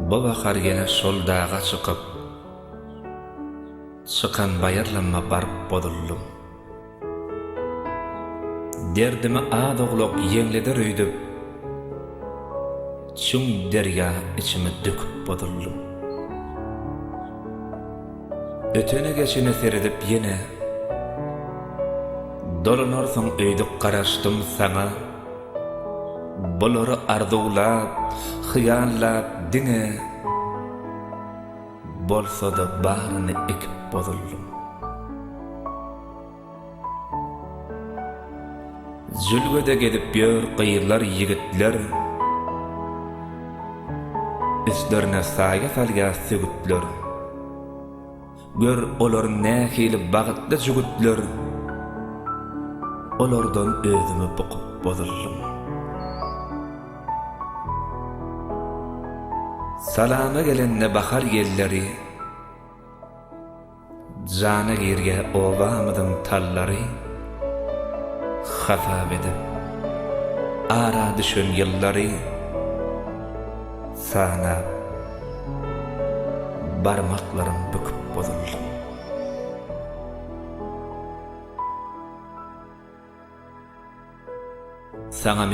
Bu bahar gene şol dağa çıkıp, çıkan bayırlanma barıp bodullum. Derdimi adoglok yeňleder öýdüp, çüň derya içime döküp bodullum. Ötene geçene seredip yine, dolanarsaň öýdük garaşdym saňa, bulary arzuwlap, hyýallap diňe, bolsa-da baryny ekip bodullum. Zülgede gedip ýör gyýylar ýigitler, üstlerine saýga salýa sögütler. Gör olar nähili bagtly jügütler, olardan özümi bukyp bodullum. Salama gelenne bahar gelleri, jana girge obamydyň tallary, hafap edip, ara düşen ýyllary, sanap, barmaklarym büküp bodullum. Saňa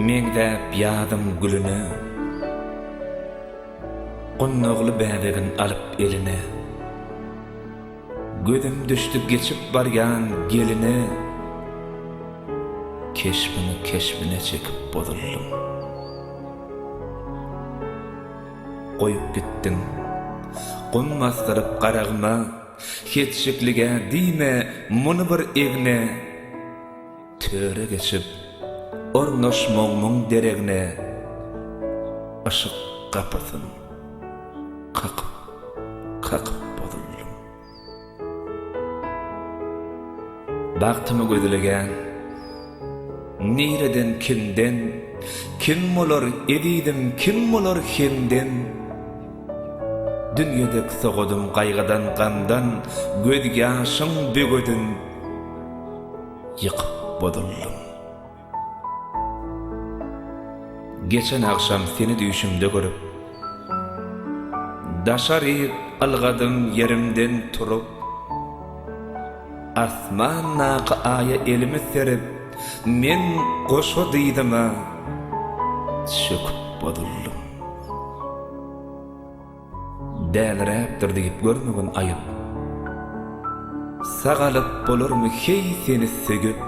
meňdäp ýadym gülüni, gonnagly bädegin alyp eline, gözüm düştü geçip barýan gelini, keşbine çekip bodullum. Koyup gittin, gonmastyryp garagyma, hiççiklige diýme muny bir egne, töre geçip ornaşmagyň deregne, aşyk kapasyn kakyp bodullum. Bagtymy gözlegen, nireden kimden, kim bolar edidim, kim bolar hemden, dünýedek sogadym gaýgadan gandan, göz ýaşyň bögedin, ýykyp bodullum. Geçen akşam seni düşümde görüp, daşaryp algadym yerimden turup, asman naky aýa elimi serip, men goşa diýdima, çöküp bodullum. Dälräpdir diýip görmegen aýyp, sagalyp bolarmy hey seni sögüp,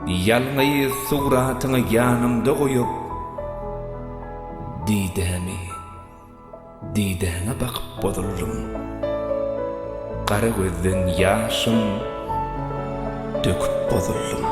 ýalňy suratyňy ýanymda goýup, diýdäňe bakyp bodullum. Gara gözden ýaşym döküp bodullum.